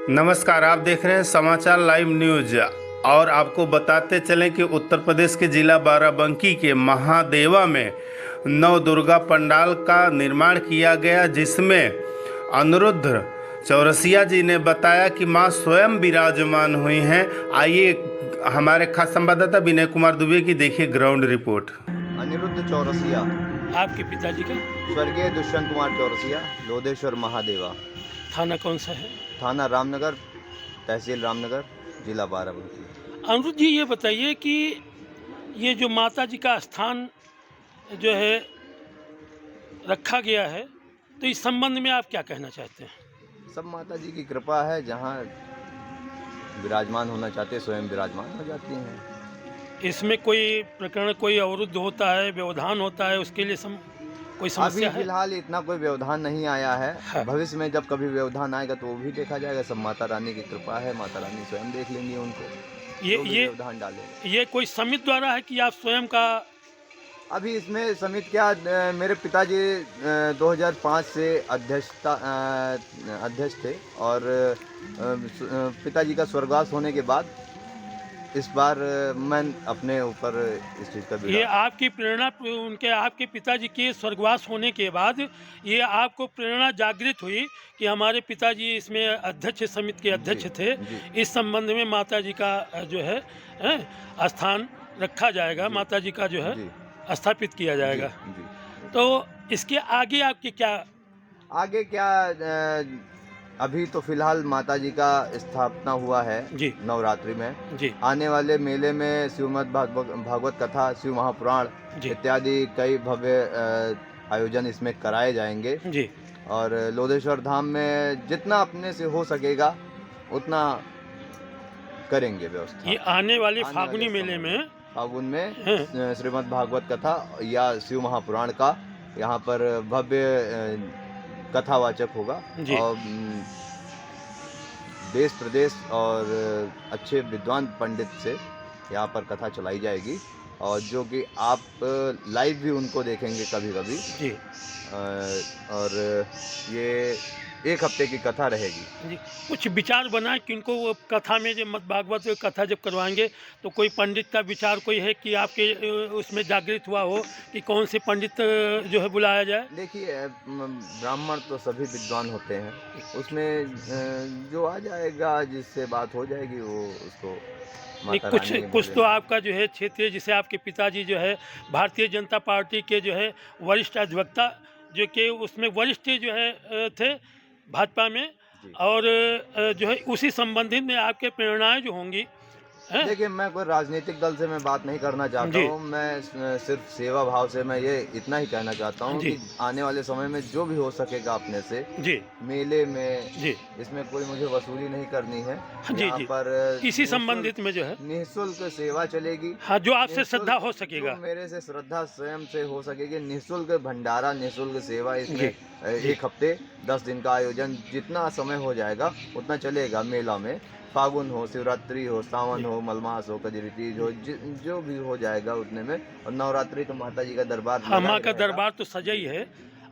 नमस्कार, आप देख रहे हैं समाचार लाइव न्यूज। और आपको बताते चलें कि उत्तर प्रदेश के जिला बाराबंकी के महादेवा में नव दुर्गा पंडाल का निर्माण किया गया, जिसमें अनिरुद्ध चौरसिया जी ने बताया कि मां स्वयं विराजमान हुई हैं। आइए हमारे खास संवाददाता विनय कुमार दुबे की देखिए ग्राउंड रिपोर्ट। अनिरुद्ध चौरसिया, आपके पिताजी का स्वर्गीय दुष्यंत कुमार चौरसिया, लोधेश्वर महादेवा, थाना कौन सा है? थाना रामनगर, तहसील रामनगर, जिला बाराबंकी। अनिरुद्ध जी, ये बताइए कि ये जो माता जी का स्थान जो है रखा गया है, तो इस संबंध में आप क्या कहना चाहते हैं? सब माता जी की कृपा है, जहाँ विराजमान होना चाहते स्वयं विराजमान हो जाती हैं। इसमें कोई प्रकरण, कोई अवरुद्ध होता है, व्यवधान होता है, उसके लिए कोई अभी समस्या है? फिलहाल इतना कोई व्यवधान नहीं आया है। हाँ। भविष्य में जब कभी व्यवधान आएगा तो वो भी देखा जाएगा। सब माता रानी की कृपा है, माता रानी स्वयं देख लेंगी उनको, ये जो भी ये व्यवधान डाले। ये कोई समिति द्वारा है कि आप स्वयं का? अभी इसमें समिति क्या, मेरे पिताजी 2005 से अध्यक्ष थे, और पिताजी का स्वर्गवास होने के बाद इस बार मैं अपने ऊपर इस चीज़ का ये आपकी प्रेरणा, आपके पिताजी के स्वर्गवास होने के बाद ये आपको प्रेरणा जागृत हुई कि हमारे पिताजी इसमें अध्यक्ष, समिति के अध्यक्ष थे, इस संबंध में माता जी का जो है स्थान रखा जाएगा, माता जी का जो है स्थापित किया जाएगा। तो इसके आगे आपके क्या अभी तो फिलहाल माता जी का स्थापना हुआ है जी नवरात्रि में जी आने वाले मेले में श्रीमद् भागवत कथा, शिव महापुराण इत्यादि कई भव्य आयोजन इसमें कराए जाएंगे जी। और लोधेश्वर धाम में जितना अपने से हो सकेगा उतना करेंगे व्यवस्था। ये आने वाले फागुनी मेले में, फागुन में श्रीमद् भागवत कथा या शिव महापुराण का यहाँ पर भव्य कथावाचक होगा, और देश प्रदेश और अच्छे विद्वान पंडित से यहाँ पर कथा चलाई जाएगी, और जो कि आप लाइव भी उनको देखेंगे कभी कभी जी। और ये 1 हफ्ते की कथा रहेगी जी। कुछ विचार बनाए कि इनको वो कथा में, जब भागवत कथा जब करवाएंगे तो कोई पंडित का विचार कोई है कि आपके उसमें जागृत हुआ हो कि कौन से पंडित जो है बुलाया जाए? देखिए, ब्राह्मण तो सभी विद्वान होते हैं, उसमें जो आ जाएगा, जिससे बात हो जाएगी, वो उसको कुछ तो आपका जो है क्षेत्रीय, जिसे आपके पिताजी जो है भारतीय जनता पार्टी के जो है वरिष्ठ अधिवक्ता, जो कि उसमें वरिष्ठ जो है थे भाजपा में, और जो है उसी संबंधित में आपके प्रेरणाएं जो होंगी। देखिए, मैं कोई राजनीतिक दल से मैं बात नहीं करना चाहता हूँ। मैं सिर्फ सेवा भाव से मैं ये इतना ही कहना चाहता हूँ कि आने वाले समय में जो भी हो सकेगा अपने से मेले में, इसमें कोई मुझे वसूली नहीं करनी है। यहाँ पर किसी संबंधित में जो है निःशुल्क सेवा चलेगी। हाँ, जो आपसे श्रद्धा हो सकेगा, मेरे से श्रद्धा स्वयं से हो सकेगी। निःशुल्क भंडारा, निःशुल्क सेवा, इसमें 1 हफ्ते 10 दिन का आयोजन, जितना समय हो जाएगा उतना चलेगा। मेला में फागुन हो, शिवरात्रि हो, सावन हो, मलमास हो, कजरी तीज हो, जो भी हो जाएगा उतने में। और नवरात्रि तो माता जी का दरबार, माँ का दरबार तो सजा ही है।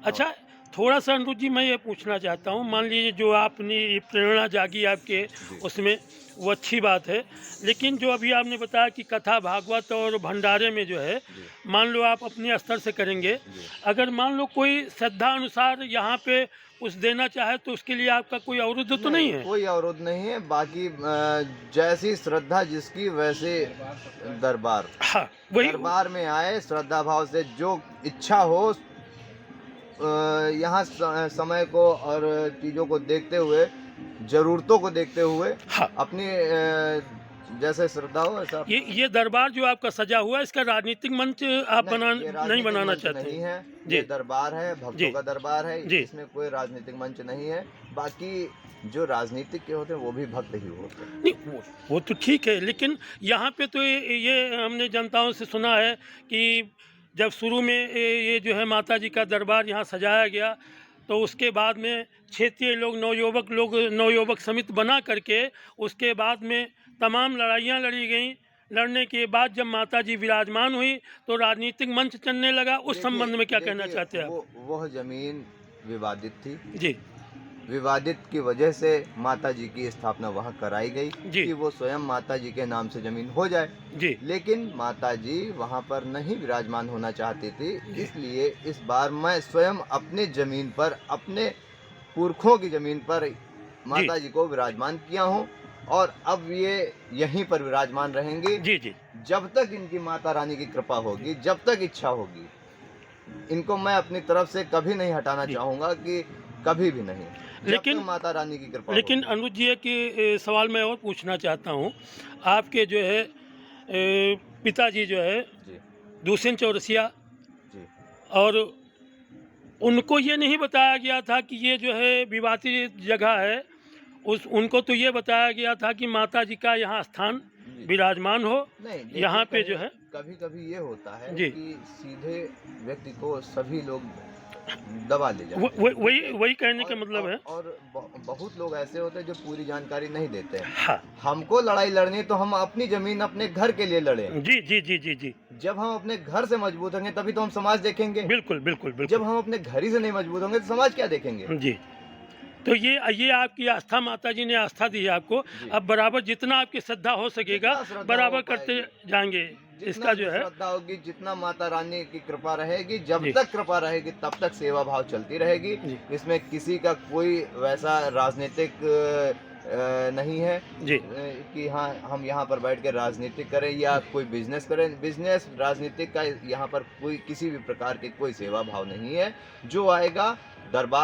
अच्छा, थोड़ा सा अनिरुद्ध जी मैं ये पूछना चाहता हूँ, मान लीजिए जो आपने प्रेरणा जागी आपके उसमें, वो अच्छी बात है, लेकिन जो अभी आपने बताया कि कथा, भागवत और भंडारे में जो है, मान लो आप अपने स्तर से करेंगे, अगर मान लो कोई श्रद्धा अनुसार यहाँ पे कुछ देना चाहे तो उसके लिए आपका कोई अवरुद्ध तो नहीं है? कोई अवरुद्ध नहीं है। बाकी जैसी श्रद्धा जिसकी वैसे दरबार, हाँ, वही दरबार में आए श्रद्धा भाव से, जो इच्छा हो, यहाँ समय को और चीज़ों को देखते हुए, ज़रूरतों को देखते हुए, हाँ, अपनी जैसे श्रद्धा हो ऐसा। ये दरबार जो आपका सजा हुआ है, इसका राजनीतिक मंच आप नहीं बनाना चाहते? नहीं है, ये दरबार है, भक्तों का दरबार है, इसमें कोई राजनीतिक मंच नहीं है। बाकी जो राजनीतिक के होते हैं वो भी भक्त ही होते हैं। नहीं, वो तो ठीक है, लेकिन यहाँ पे तो ये हमने जनताओं से सुना है कि जब शुरू में ये जो है माता जी का दरबार यहाँ सजाया गया, तो उसके बाद में क्षेत्रीय लोग, नवयुवक समिति बना करके, उसके बाद में तमाम लड़ाइयाँ लड़ी गई। लड़ने के बाद जब माता जी विराजमान हुई तो राजनीतिक मंच चलने लगा। उस संबंध में क्या कहना चाहते हैं आप? वह जमीन विवादित थी जी, विवादित की वजह से माता जी की स्थापना वहाँ कराई गई जी। कि वो स्वयं माता जी के नाम से जमीन हो जाए। जी लेकिन माता जी वहाँ पर नहीं विराजमान होना चाहती थी, इसलिए इस बार मैं स्वयं अपनी जमीन पर, अपने पुरखों की जमीन पर माता जी को विराजमान किया हूँ और अब ये यहीं पर विराजमान रहेंगी जी जी जब तक इनकी माता रानी की कृपा होगी, जब तक इच्छा होगी। इनको मैं अपनी तरफ से कभी नहीं हटाना जी। चाहूँगा, कि कभी भी नहीं, जब लेकिन तक माता रानी की कृपा लेकिन होगी। अनुज जी एक सवाल मैं और पूछना चाहता हूँ। आपके जो है पिताजी जो है जी दूसरे चौरसिया, जी और उनको ये नहीं बताया गया था कि ये जो है विवादित जगह है, उनको तो ये बताया गया था कि माता जी का यहाँ स्थान जी। विराजमान हो। नहीं, देखिए, यहाँ पे जो है कभी कभी ये होता है जी। कि सीधे व्यक्ति को सभी लोग दबा ले जाते हैं। वही कहने का मतलब है। और बहुत लोग ऐसे होते हैं जो पूरी जानकारी नहीं देते हैं। हाँ हमको लड़ाई लड़नी है तो हम अपनी जमीन अपने घर के लिए लड़ें। जी जी जी जी जी जब हम अपने घर से मजबूत होंगे तभी तो हम समाज देखेंगे। बिल्कुल बिल्कुल जब बिल्कुल हम अपने घर ही से नहीं मजबूत होंगे तो समाज क्या देखेंगे। जी। तो ये आपकी आस्था, माता जी ने आस्था दी है आपको। जी। अब बराबर जितना आपकी श्रद्धा हो सकेगा जितना श्रद्धा बराबर हो करते पाएगी। जाएंगे। जितना इसका जो है श्रद्धा होगी, जितना माता रानी की कृपा रहेगी, जब जी। तक कृपा रहेगी तब तक सेवा भाव चलती रहेगी। जी। इसमें किसी का कोई वैसा राजनीतिक नहीं है जी कि हाँ हम यहाँ पर बैठ के राजनीति करें या कोई बिजनेस करें। बिजनेस राजनीतिक का यहाँ पर कोई किसी भी प्रकार की कोई सेवा भाव नहीं है। जो आएगा दरबार